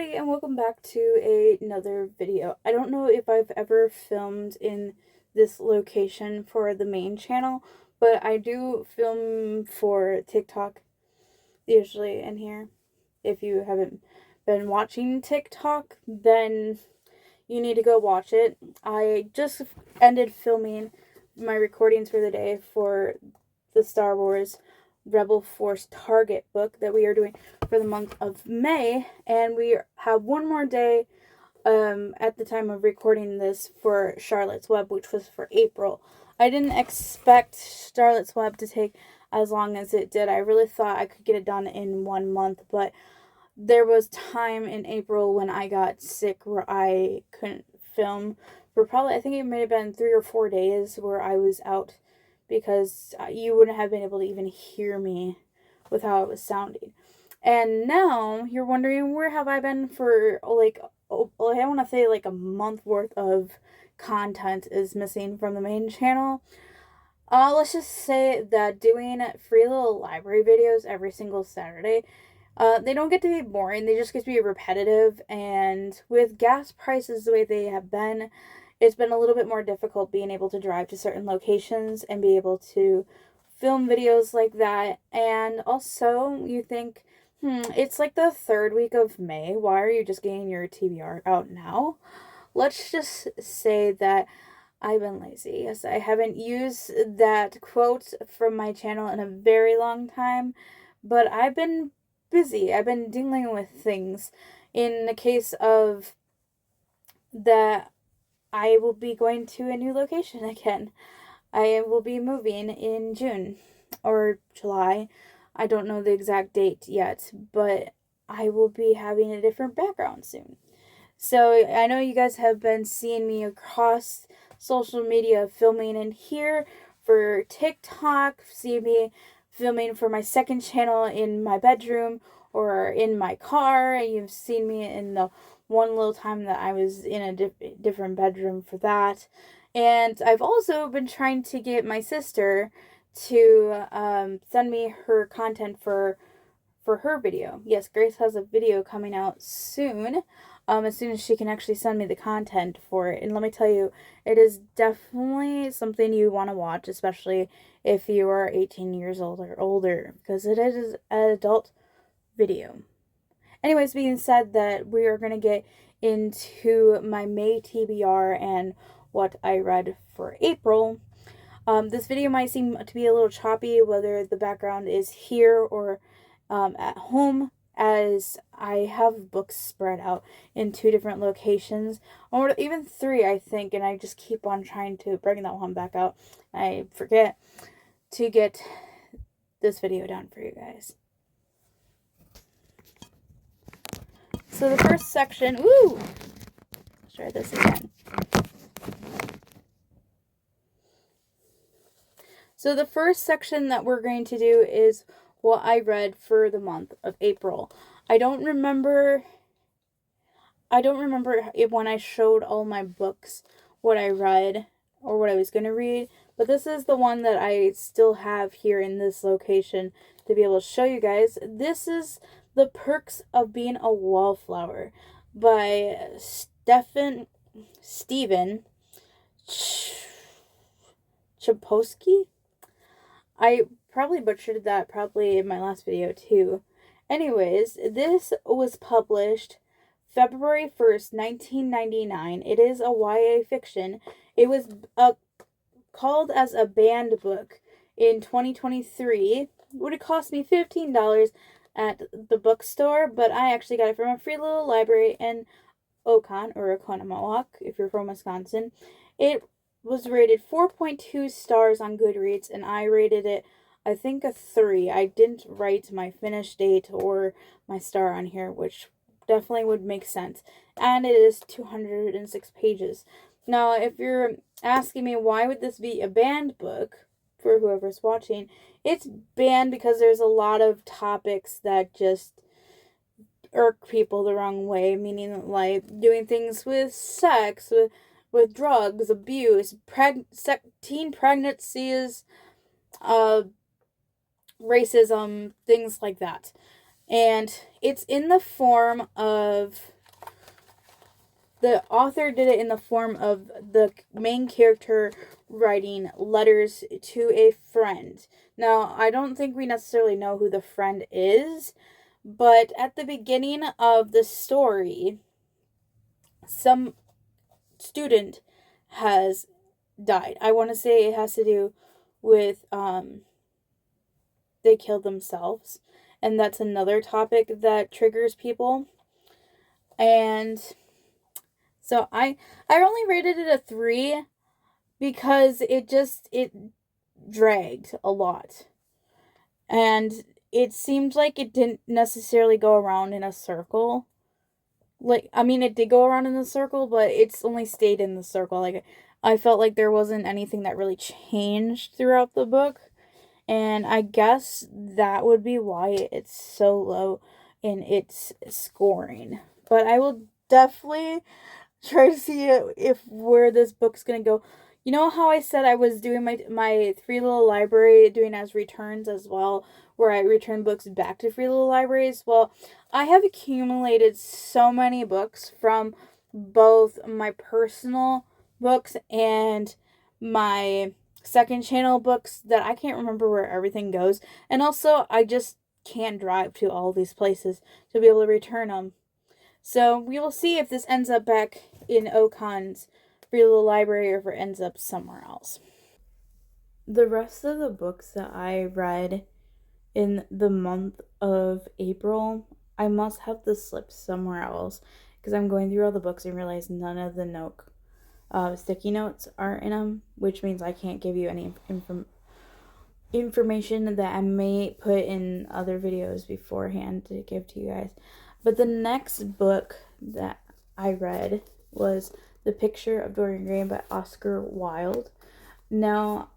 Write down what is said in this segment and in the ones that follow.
everybody, and welcome back to another video. I don't know if I've ever filmed in this location for the main channel, but I do film for TikTok, usually in here. If you haven't been watching TikTok, then you need to go watch it. I just ended filming my recordings for the day for the Star Wars Rebel Force Target book that we are doing for the month of May, and we have one more day at the time of recording this for Charlotte's Web, which was for April. I didn't expect Charlotte's Web to take as long as it did. I really thought I could get it done in 1 month, but there was time in April when I got sick where I couldn't film for probably, I think it may have been 3 or 4 days where I was out because you wouldn't have been able to even hear me with how it was sounding. And now you're wondering, where have I been for, like, I want to say like a month worth of content is missing from the main channel. Let's just say that doing free little library videos every single Saturday, they don't get to be boring, they just get to be repetitive, and with gas prices the way they have been, it's been a little bit more difficult being able to drive to certain locations and be able to film videos like that. And also, you think, it's like the 3rd week of May, why are you just getting your TBR out now? Let's just say that I've been lazy. Yes, I haven't used that quote from my channel in a very long time, but I've been busy. I've been dealing with things. In the case of that, I will be going to a new location again. I will be moving in June or July. I don't know the exact date yet, but I will be having a different background soon. So I know you guys have been seeing me across social media filming in here for TikTok, see me filming for my second channel in my bedroom or in my car. You've seen me in the one little time that I was in a different bedroom for that. And I've also been trying to get my sister to send me her content for her video. Yes, Grace has a video coming out soon. As soon as she can actually send me the content for it. And let me tell you, it is definitely something you want to watch, especially if you are 18 years old or older, because it is an adult video. Anyways, being said that, we are going to get into my May TBR and what I read for April. This video might seem to be a little choppy, whether the background is here or at home, as I have books spread out in 2 different locations, or even 3, I think, and I just keep on trying to bring that one back out. I forget to get this video done for you guys. So the first section, let's try this again. So the first section that we're going to do is what I read for the month of April. I don't remember if when I showed all my books what I read or what I was going to read, but this is the one that I still have here in this location to be able to show you guys. This is The Perks of Being a Wallflower by Stephen Chbosky. I probably butchered that in my last video too. Anyways, this was published February 1st, 1999. It is a YA fiction. It was called as a banned book in 2023. It would have cost me $15 at the bookstore, but I actually got it from a free little library in Oconomowoc, if you're from Wisconsin. It was rated 4.2 stars on GoodReads, and I rated it, I think, a 3. I didn't write my finish date or my star on here, which definitely would make sense. And it is 206 pages. Now, if you're asking me why would this be a banned book, for whoever's watching, it's banned because there's a lot of topics that just irk people the wrong way, meaning like doing things with sex, with drugs, abuse, teen pregnancies, racism, things like that. And it's in the form of the author did it in the form of the main character writing letters to a friend. Now, I don't think we necessarily know who the friend is, but at the beginning of the story, some student has died. I want to say it has to do with they killed themselves, and that's another topic that triggers people. And so I only rated it a 3 because it dragged a lot. And it seemed like it didn't necessarily go around in a circle. Like, I mean, it did go around in the circle, but it's only stayed in the circle. Like, I felt like there wasn't anything that really changed throughout the book. And I guess that would be why it's so low in its scoring. But I will definitely try to see if where this book's gonna go. You know how I said I was doing my Free Little Library, doing as returns as well, where I return books back to Free Little Libraries? Well, I have accumulated so many books from both my personal books and my second channel books that I can't remember where everything goes. And also, I just can't drive to all these places to be able to return them. So we will see if this ends up back in Ocon's Free Little Library or if it ends up somewhere else. The rest of the books that I read in the month of April, I must have the slips somewhere else because I'm going through all the books and realize none of the sticky notes are in them, which means I can't give you any information that I may put in other videos beforehand to give to you guys. But the next book that I read was The Picture of Dorian Gray by Oscar Wilde. Now,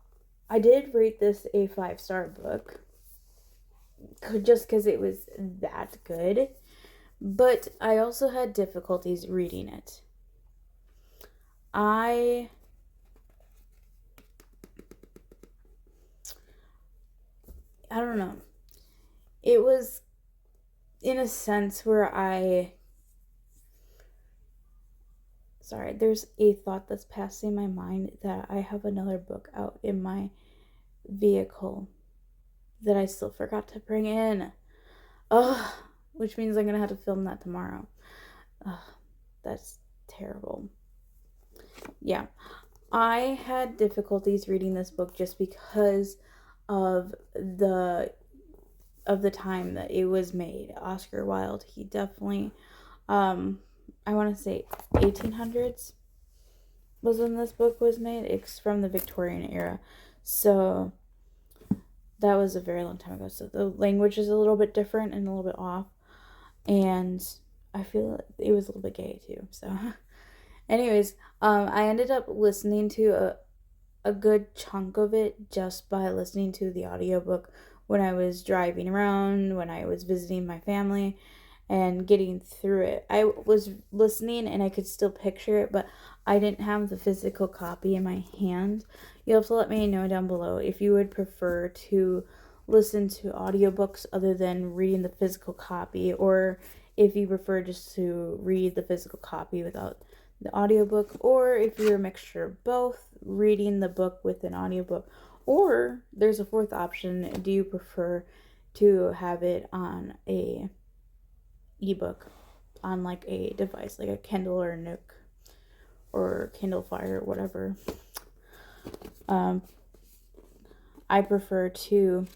I did rate this a 5-star book just because it was that good, but I also had difficulties reading it. I don't know. It was in a sense where there's a thought that's passing my mind that I have another book out in my vehicle that I still forgot to bring in. Ugh, which means I'm gonna have to film that tomorrow. Ugh, that's terrible. Yeah, I had difficulties reading this book just because of the time that it was made. Oscar Wilde, he definitely, I want to say 1800s was when this book was made. It's from the Victorian era, so that was a very long time ago. So the language is a little bit different and a little bit off, and I feel like it was a little bit gay too. So, anyways, I ended up listening to a good chunk of it just by listening to the audiobook when I was driving around, when I was visiting my family, and getting through it. I was listening and I could still picture it, but I didn't have the physical copy in my hand. You'll have to let me know down below if you would prefer to listen to audiobooks other than reading the physical copy, or if you prefer just to read the physical copy without the audiobook, or if you're a mixture of both, reading the book with an audiobook, or there's a fourth option. Do you prefer to have it on a ebook on like a device like a Kindle or a Nook or Kindle Fire or whatever? I prefer to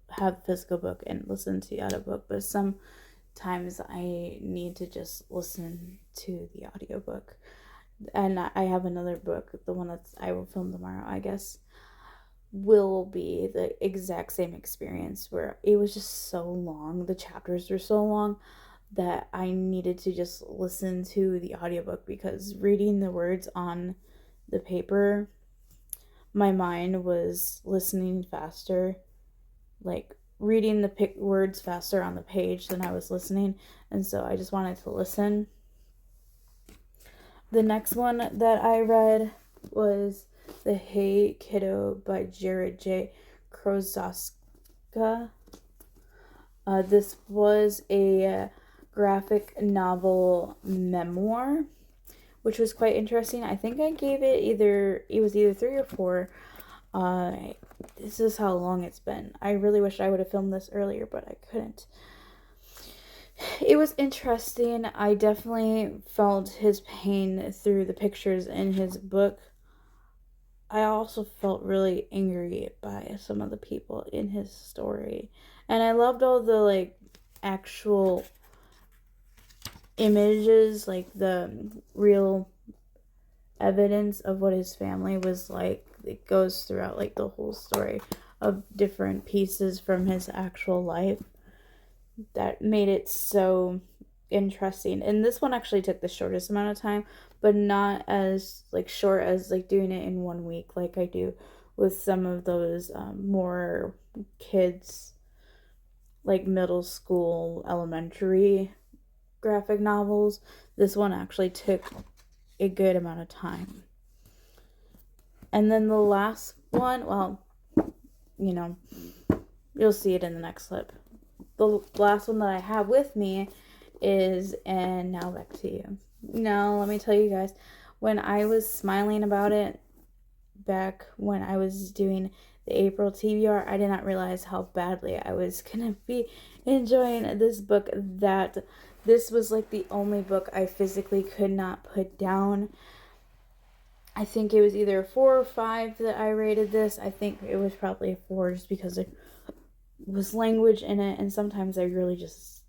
have the physical book and listen to the audiobook, but sometimes I need to just listen to the audiobook. And I have another book, the one that's I will film tomorrow, I guess, will be the exact same experience where it was just so long, the chapters were so long that I needed to just listen to the audiobook, because reading the words on the paper, my mind was listening faster, like reading the words faster on the page than I was listening, and so I just wanted to listen. The next one that I read was The Hey Kiddo by Jared J. Krozoska. This was a graphic novel memoir, which was quite interesting. I think I gave it was either 3 or 4. Uh, this is how long it's been. I really wish I would have filmed this earlier, but I couldn't. It was interesting. I definitely felt his pain through the pictures in his book. I also felt really angry by some of the people in his story. And I loved all the like actual images, like the real evidence of what his family was like. It goes throughout like the whole story of different pieces from his actual life that made it so interesting. And this one actually took the shortest amount of time, but not as like short as like doing it in 1 week like I do with some of those more kids, like middle school, elementary graphic novels. This one actually took a good amount of time. And then the last one, well, you know, you'll see it in the next clip. The last one that I have with me is, and now back to you. Now, let me tell you guys, when I was smiling about it back when I was doing the April TBR, I did not realize how badly I was gonna be enjoying this book, that this was like the only book I physically could not put down. I think it was either a 4 or 5 that I rated this. I think it was probably a 4 just because there was language in it, and sometimes I really just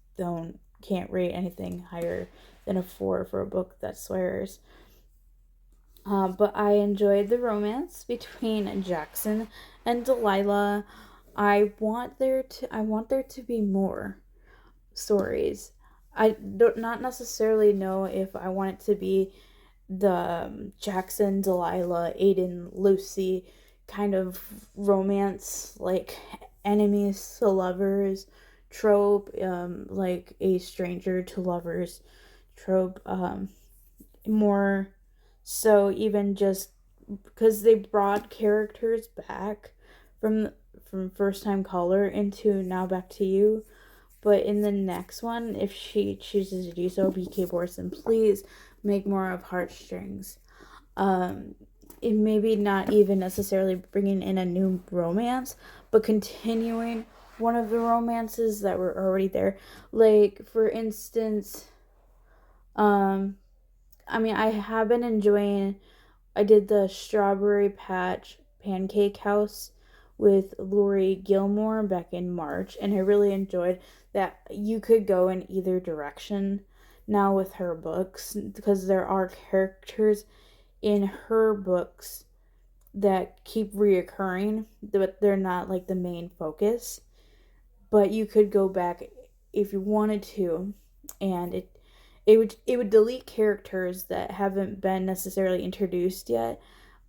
can't rate anything higher than a 4 for a book that swears. But I enjoyed the romance between Jackson and Delilah. I want there to be more stories. I don't not necessarily know if I want it to be the Jackson, Delilah, Aiden, Lucy kind of romance, like enemies to lovers trope, like a stranger to lovers trope, more so even just because they brought characters back from First Time Caller into Now Back to You. But in the next one, if she chooses to do so, BK Borson, please make more of heartstrings. It maybe not even necessarily bringing in a new romance, but continuing one of the romances that were already there. Like, for instance, I have been enjoying, I did the Strawberry Patch Pancake House with Lori Gilmore back in March, and I really enjoyed that. You could go in either direction now with her books, because there are characters in her books that keep reoccurring, but they're not like the main focus. But you could go back if you wanted to, and it would delete characters that haven't been necessarily introduced yet,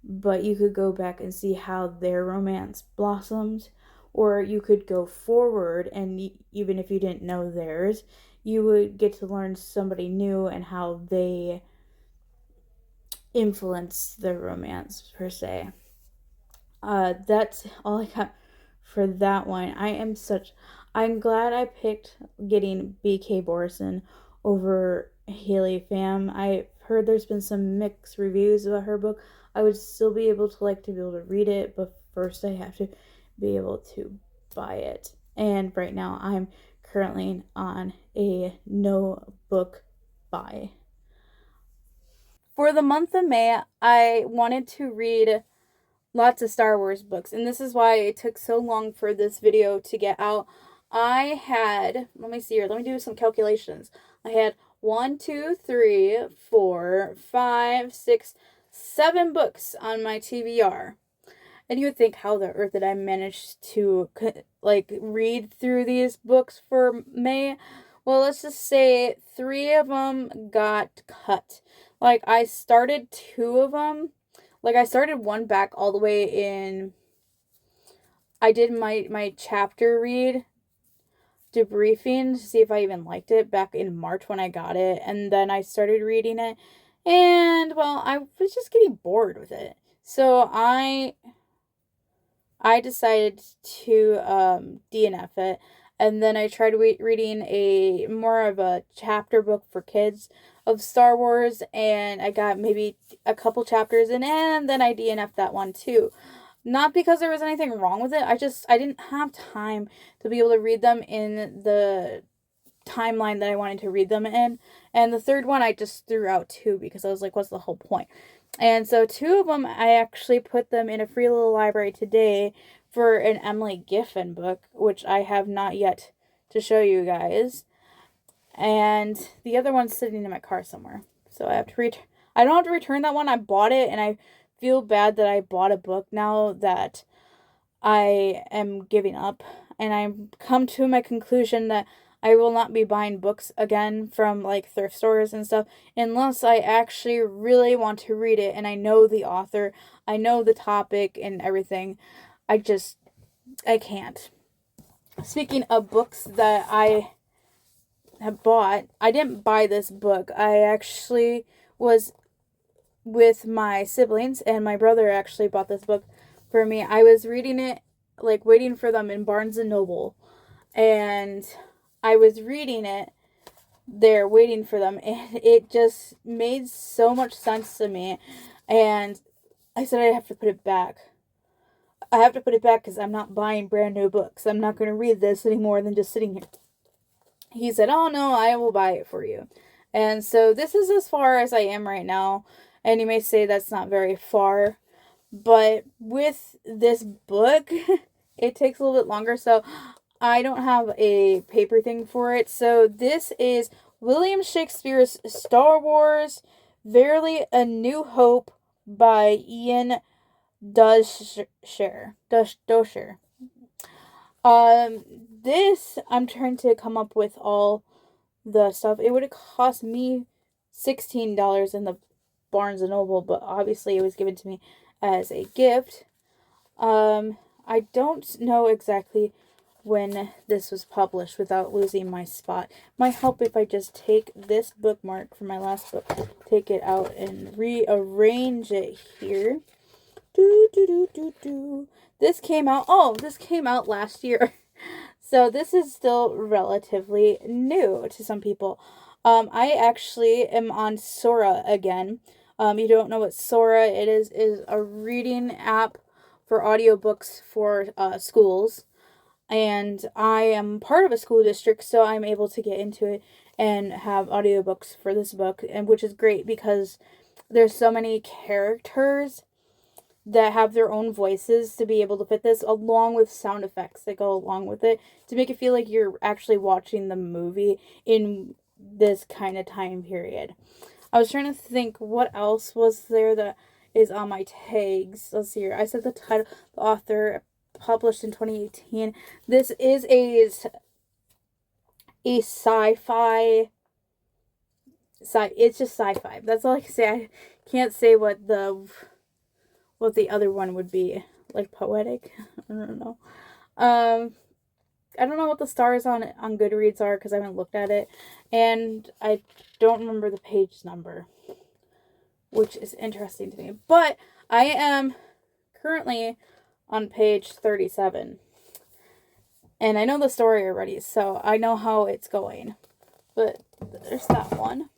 but you could go back and see how their romance blossomed, or you could go forward, and even if you didn't know theirs, you would get to learn somebody new and how they influence the romance per se. That's all I got for that one. I'm glad I picked getting BK Borson over Haley Pham. I heard there's been some mixed reviews about her book. I would still be able to read it, but first I have to be able to buy it. And right now I'm currently on a no book buy. For the month of May, I wanted to read lots of Star Wars books, and this is why it took so long for this video to get out. Let me see here, let me do some calculations. I had 1, 2, 3, 4, 5, 6, 7 books on my TBR. And you would think, how the earth did I manage to like read through these books for May? Well, let's just say 3 of them got cut. Like, I started 2 of them. Like, I started one back all the way in, I did my chapter read debriefing to see if I even liked it back in March when I got it. And then I started reading it. And, well, I was just getting bored with it. So I decided to DNF it. And then I tried reading a more of a chapter book for kids of Star Wars, and I got maybe a couple chapters in, and then I DNF'd that one too. Not because there was anything wrong with it. I didn't have time to be able to read them in the timeline that I wanted to read them in. And the third one I just threw out too, because I was like, what's the whole point? And so 2 of them, I actually put them in a free little library today for an Emily Giffen book, which I have not yet to show you guys. And the other one's sitting in my car somewhere. So I have to I don't have to return that one. I bought it, and I feel bad that I bought a book now that I am giving up. And I've come to my conclusion that I will not be buying books again from like thrift stores and stuff unless I actually really want to read it and I know the author, I know the topic and everything. I can't. Speaking of books that I have bought, I didn't buy this book. I actually was with my siblings, and my brother actually bought this book for me. I was reading it, like waiting for them in Barnes and Noble, and I was reading it there waiting for them, and it just made so much sense to me, and I said I have to put it back. I have to put it back because I'm not buying brand new books. I'm not going to read this any more than just sitting here. He said, oh no, I will buy it for you. And so this is as far as I am right now. And you may say that's not very far. But with this book, it takes a little bit longer. So I don't have a paper thing for it. So this is William Shakespeare's Star Wars, Verily a New Hope by Ian Dosher. This, I'm trying to come up with all the stuff. It would have cost me $16 in the Barnes & Noble, but obviously it was given to me as a gift. I don't know exactly when this was published without losing my spot. Might help if I just take this bookmark from my last book, take it out and rearrange it here. This came out last year. So this is still relatively new to some people. I actually am on Sora again. You don't know what Sora it is a reading app for audiobooks for schools. And I am part of a school district, so I'm able to get into it and have audiobooks for this book, and which is great because there's so many characters that have their own voices to be able to fit this, along with sound effects that go along with it, to make it feel like you're actually watching the movie in this kind of time period. I was trying to think what else was there that is on my tags. Let's see here. I said the title, the author, published in 2018. This is a sci-fi. It's just sci-fi. That's all I can say. I can't say what the other one would be, like poetic. I don't know. I don't know what the stars on GoodReads are because I haven't looked at it, and I don't remember the page number, which is interesting to me. But I am currently on page 37, and I know the story already, so I know how it's going. But there's that one.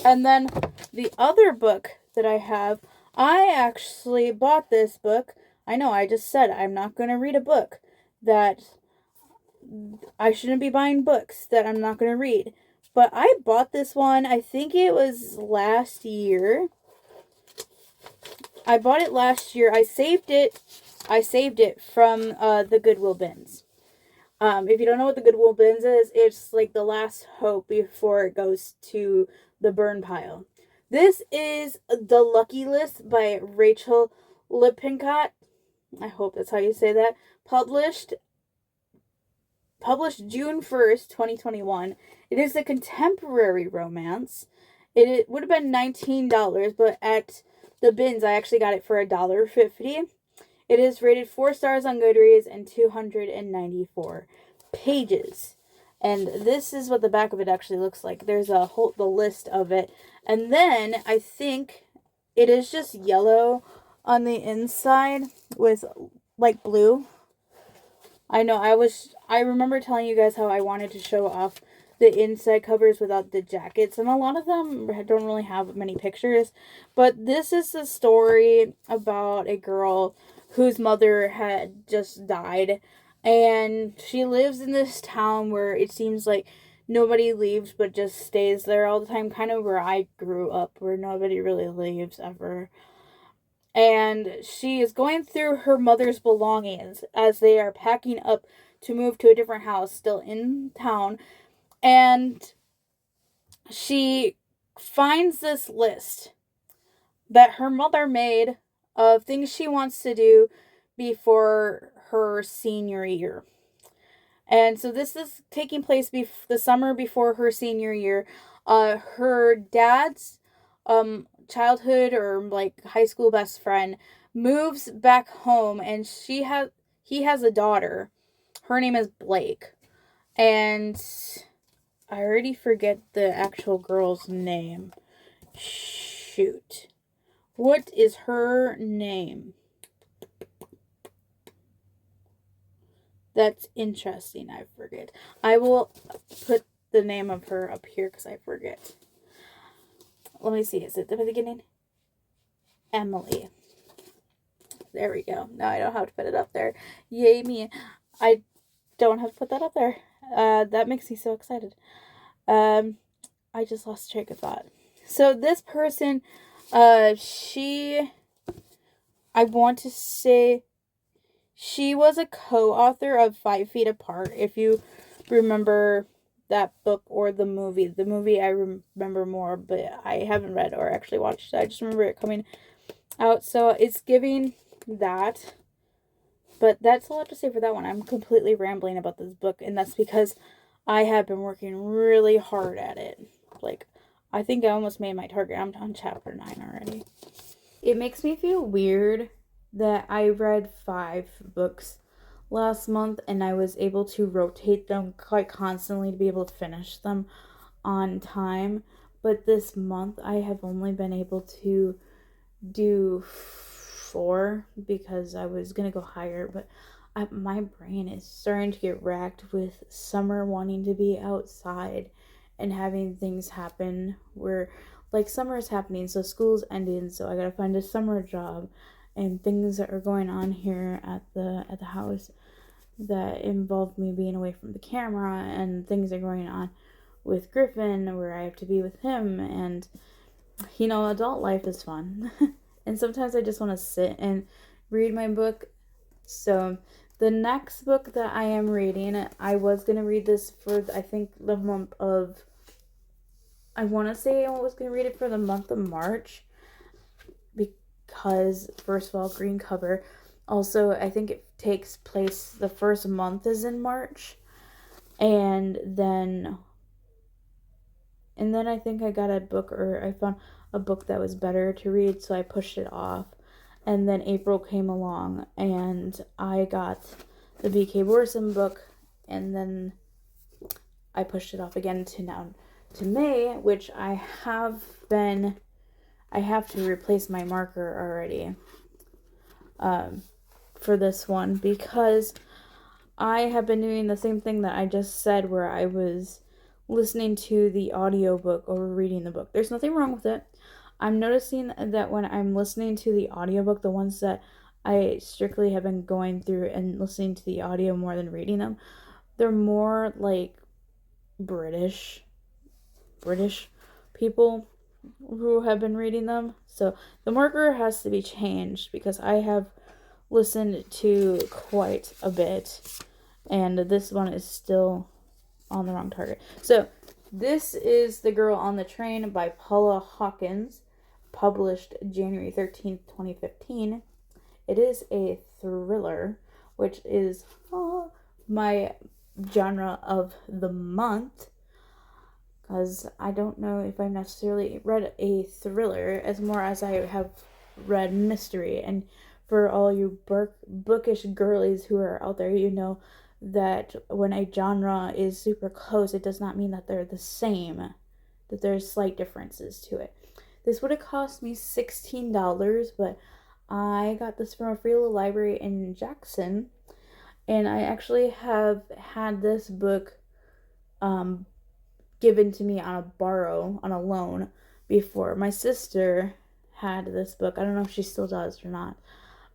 And then the other book that I have, I actually bought this book. I know, I just said I'm not going to read a book that I shouldn't be buying books that I'm not going to read. But I bought this one, I think it was last year. I bought it last year. I saved it from the Goodwill bins. If you don't know what the Goodwill bins is, it's like the last hope before it goes to the burn pile. This is The Lucky List by Rachel Lippincott. I hope that's how you say that. Published June 1st, 2021. It is a contemporary romance. It would have been $19, but at the bins I actually got it for $1.50. It is rated 4 stars on GoodReads and 294 pages. And this is what the back of it actually looks like. There's the list of it. And then I think it is just yellow on the inside with like blue. I know, I remember telling you guys how I wanted to show off the inside covers without the jackets, and a lot of them don't really have many pictures, but this is a story about a girl whose mother had just died, and she lives in this town where it seems like nobody leaves but just stays there all the time, kind of where I grew up, where nobody really leaves ever. And she is going through her mother's belongings as they are packing up to move to a different house still in town, and she finds this list that her mother made of things she wants to do before her senior year. And so this is taking place the summer before her senior year. Her dad's childhood or like high school best friend moves back home, and he has a daughter. Her name is Blake, and I already forget the actual girl's name. Shoot. What is her name? That's interesting. I forget. I will put the name of her up here because I forget. Let me see. Is it the beginning? Emily. There we go. Now I don't have to put it up there. Yay me. I don't have to put that up there. That makes me so excited. I just lost track of thought. So this person, I want to say she was a co-author of 5 Feet Apart, if you remember that book or the movie. The movie I remember more, but I haven't read or actually watched it. I just remember it coming out. So it's giving that. But that's all I have to say for that one. I'm completely rambling about this book, and that's because I have been working really hard at it. Like, I think I almost made my target. I'm on chapter 9 already. It makes me feel weird that I read 5 books last month, and I was able to rotate them quite constantly to be able to finish them on time. But this month, I have only been able to do 4 because I was going to go higher, but my brain is starting to get racked with summer wanting to be outside and having things happen where, like, summer is happening, so school's ending, so I gotta find a summer job, and things that are going on here at the house that involve me being away from the camera, and things are going on with Griffin where I have to be with him, and adult life is fun. And sometimes I just want to sit and read my book. So the next book that I am reading, I was going to read this for, I think, the month of, I want to say I was going to read it for the month of March. Because, first of all, green cover. Also, I think it takes place, the first month is in March. And then I think I got a book, or I found a book that was better to read, so I pushed it off. And then April came along, and I got the B.K. Borson book, and then I pushed it off again to May, which I have to replace my marker already for this one, because I have been doing the same thing that I just said, where I was listening to the audiobook over reading the book. There's nothing wrong with it. I'm noticing that when I'm listening to the audiobook, the ones that I strictly have been going through and listening to the audio more than reading them, they're more like British people who have been reading them. So the marker has to be changed because I have listened to quite a bit, and this one is still on the wrong target. So this is The Girl on the Train by Paula Hawkins, published January 13th, 2015. It is a thriller, which is my genre of the month, because I don't know if I've necessarily read a thriller as more as I have read mystery. And for all you bookish girlies who are out there, you know that when a genre is super close, it does not mean that they're the same, that there's slight differences to it. This would have cost me $16, but I got this from a free little library in Jackson, And I actually have had this book given to me on a loan before. My sister had this book. I don't know if she still does or not,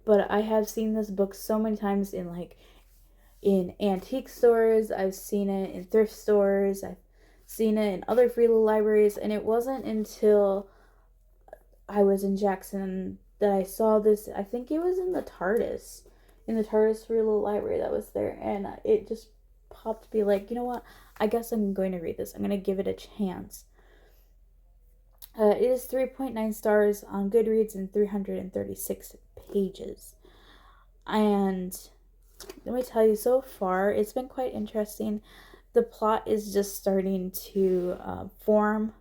but I have seen this book so many times in antique stores. I've seen it in thrift stores. I've seen it in other free little libraries, and it wasn't until I was in Jackson that I saw this. I think it was in the TARDIS free little library that was there, and it just popped to be like, you know what? I guess I'm going to read this. I'm going to give it a chance. It is 3.9 stars on GoodReads and 336 pages. And let me tell you, so far, it's been quite interesting. The plot is just starting to form.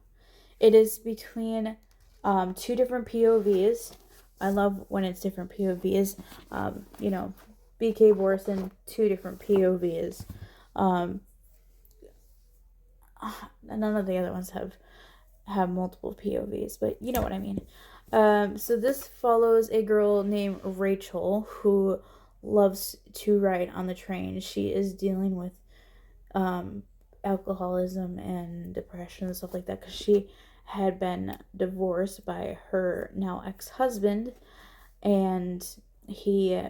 It is between two different POVs. I love when it's different POVs. BK Borson, two different POVs. None of the other ones have multiple POVs, but you know what I mean. So this follows a girl named Rachel who loves to ride on the train. She is dealing with alcoholism and depression and stuff like that because she had been divorced by her now ex-husband, and he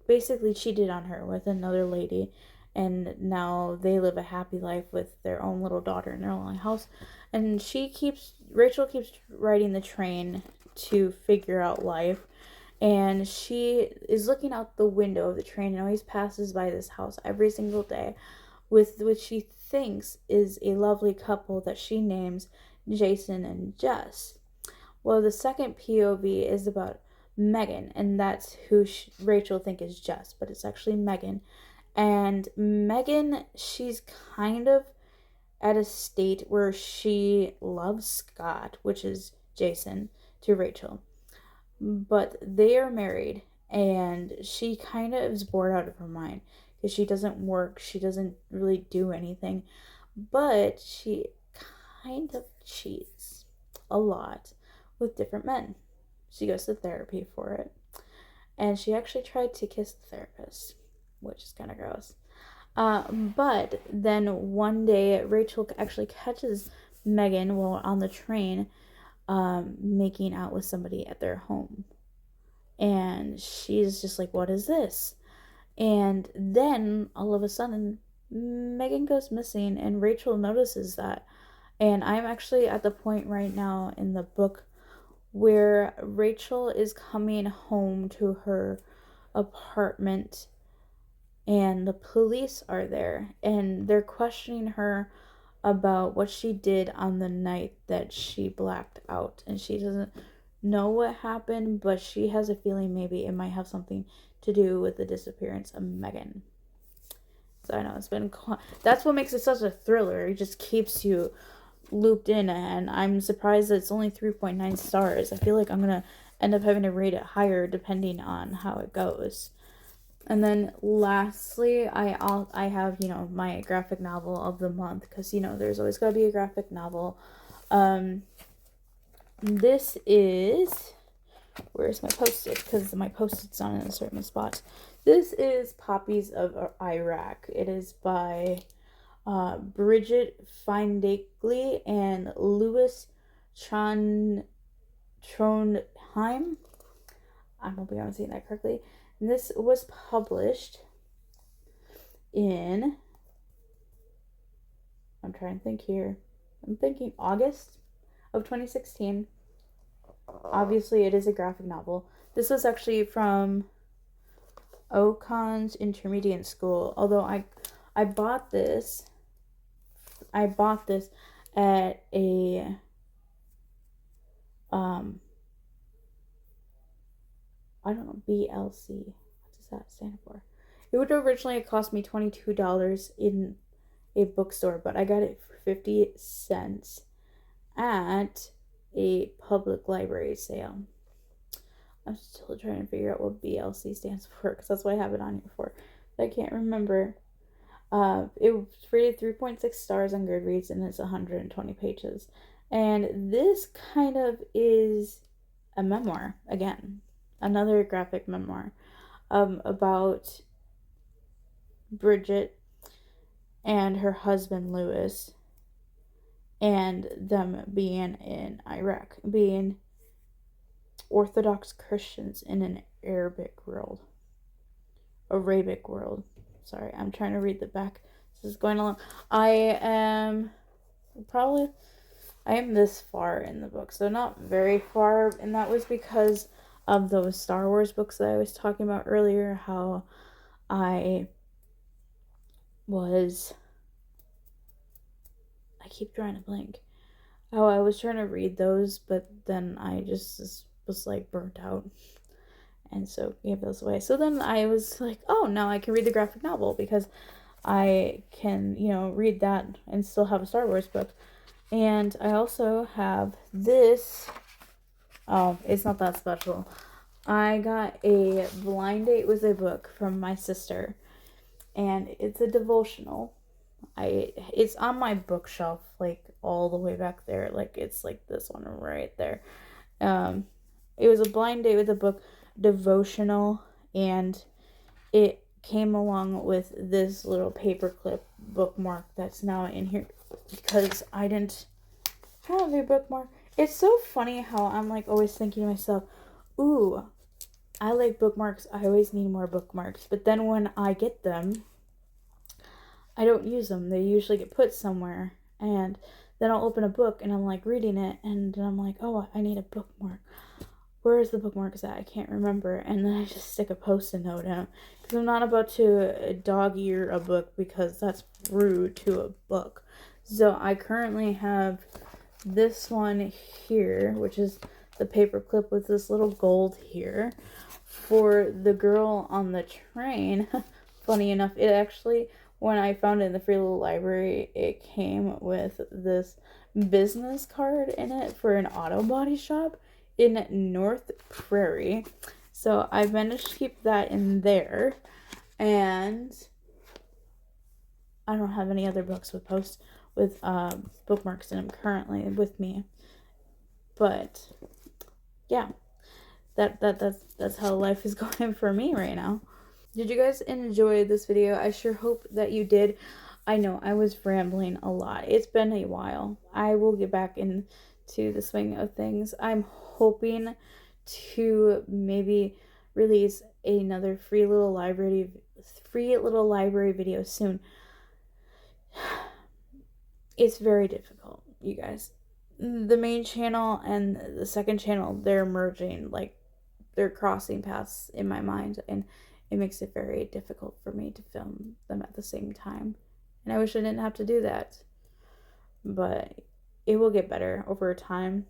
basically cheated on her with another lady, and now they live a happy life with their own little daughter in their own house. And Rachel keeps riding the train to figure out life, and she is looking out the window of the train and always passes by this house every single day with which she thinks is a lovely couple that she names Jason and Jess. Well, the second POV is about Megan, and that's who Rachel thinks is Jess, but it's actually Megan. And Megan, she's kind of at a state where she loves Scott, which is Jason, to Rachel. But they are married, and she kind of is bored out of her mind because she doesn't work, she doesn't really do anything, but she kind of cheats a lot with different men. She goes to therapy for it, and she actually tried to kiss the therapist, which is kind of gross. But then one day, Rachel actually catches Megan while on the train making out with somebody at their home. And she's just like, what is this? And then all of a sudden, Megan goes missing, and Rachel notices that. And I'm actually at the point right now in the book where Rachel is coming home to her apartment, and the police are there, and they're questioning her about what she did on the night that she blacked out. And she doesn't know what happened, but she has a feeling maybe it might have something to do with the disappearance of Megan. So I know it's been that's what makes it such a thriller. It just keeps you looped in, and I'm surprised that it's only 3.9 stars. I feel like I'm gonna end up having to rate it higher depending on how it goes. And then lastly, I have, my graphic novel of the month, because, there's always got to be a graphic novel. This is, where's my Post-it? Because my Post-it's not in a certain spot. This is Poppies of Iraq. It is by Bridget Feindagley and Louis Trondheim. I hope I'm saying that correctly. And this was published in, I'm trying to think here, I'm thinking August of 2016. Obviously, it is a graphic novel. This was actually from Ocon's Intermediate School, although I bought this at a I don't know, BLC. What does that stand for? It would originally cost me $22 in a bookstore, but I got it for 50 cents at a public library sale. I'm still trying to figure out what BLC stands for, because that's what I have it on here for. But I can't remember. It was rated 3.6 stars on GoodReads, and it's 120 pages. And this kind of is a memoir, again. Another graphic memoir about Bridget and her husband Lewis, and them being in Iraq, being Orthodox Christians in an Arabic world. Sorry, I'm trying to read the back. This is going along. I am this far in the book, so not very far, and that was because of those Star Wars books that I was talking about earlier, how I keep trying to blank. How I was trying to read those, but then I just was like burnt out, and so gave those away. So then I was like, oh, now I can read the graphic novel because I can, read that and still have a Star Wars book. And I also have this. Oh, it's not that special. I got a blind date with a book from my sister, and it's a devotional. It's on my bookshelf, like all the way back there. Like it's like this one right there. It was a blind date with a book devotional, and it came along with this little paperclip bookmark that's now in here because I didn't have a bookmark. It's so funny how I'm like always thinking to myself, ooh, I like bookmarks. I always need more bookmarks. But then when I get them, I don't use them. They usually get put somewhere. And then I'll open a book and I'm like reading it and then I'm like, oh, I need a bookmark. Where is the bookmarks at? I can't remember. And then I just stick a post-it note in it. Because I'm not about to dog-ear a book because that's rude to a book. So I currently have this one here, which is the paperclip with this little gold here for the girl on the train. Funny enough, it actually, when I found it in the Free Little Library, it came with this business card in it for an auto body shop in North Prairie. So I managed to keep that in there, and I don't have any other books with bookmarks in them currently with me. But yeah, that's how life is going for me right now. Did you guys enjoy this video? I sure hope that you did. I know I was rambling a lot. It's been a while. I will get back into the swing of things. I'm hoping to maybe release another free little library video soon. It's very difficult, you guys. The main channel and the second channel, they're merging, like they're crossing paths in my mind, and it makes it very difficult for me to film them at the same time. And I wish I didn't have to do that, but it will get better over time.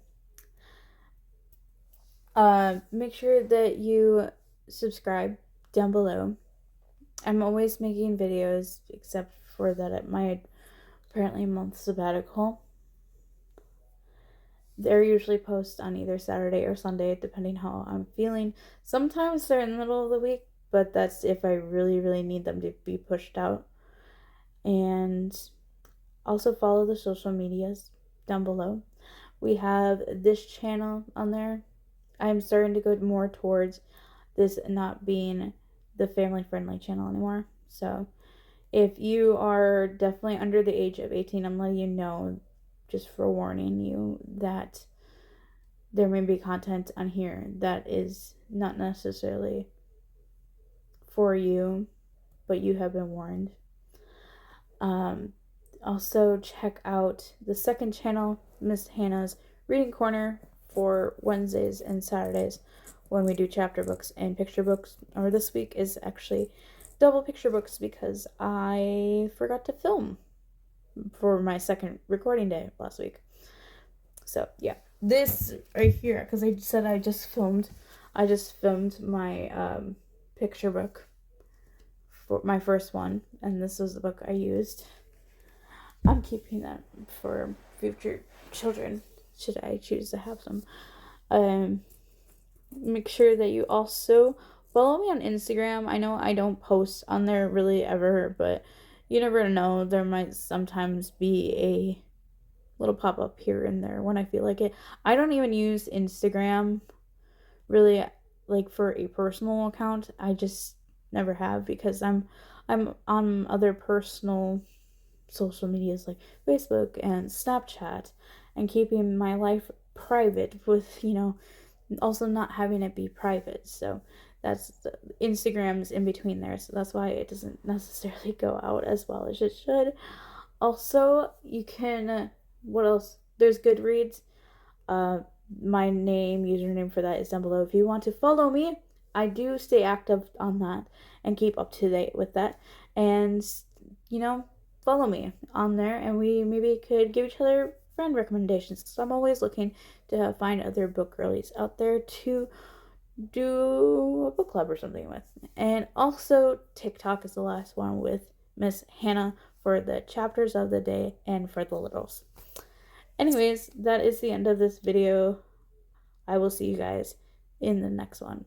Make sure that you subscribe down below. I'm always making videos, except for that at my apparently month sabbatical. They're usually post on either Saturday or Sunday, depending how I'm feeling. Sometimes they're in the middle of the week, but that's if I really, really need them to be pushed out. And also follow the social medias down below. We have this channel on there. I'm starting to go more towards this not being the family-friendly channel anymore. So if you are definitely under the age of 18, I'm letting you know, just for warning you, that there may be content on here that is not necessarily for you, but you have been warned. Also check out the second channel, Miss Hannah's Reading Corner, for Wednesdays and Saturdays when we do chapter books and picture books. Or this week is actually double picture books because I forgot to film for my second recording day last week. So yeah, this right here, because I said I just filmed my picture book for my first one, and this was the book I used. I'm keeping that for future children, should I choose to have some. Make sure that you also follow me on Instagram. I know I don't post on there really ever, but you never know. There might sometimes be a little pop-up here and there when I feel like it. I don't even use Instagram really, like, for a personal account. I just never have, because I'm I'm on other personal social medias like Facebook and Snapchat, and keeping my life private with, also not having it be private. So that's Instagram's in between there, so that's why it doesn't necessarily go out as well as it should. Also, you can, what else? There's GoodReads. Uh, my username for that is down below. If you want to follow me, I do stay active on that and keep up to date with that. And, follow me on there, and we maybe could give each other friend recommendations. So I'm always looking to find other book girlies out there to do a book club or something with. And also, TikTok is the last one with Miss Hannah for the chapters of the day and for the littles. Anyways, that is the end of this video. I will see you guys in the next one.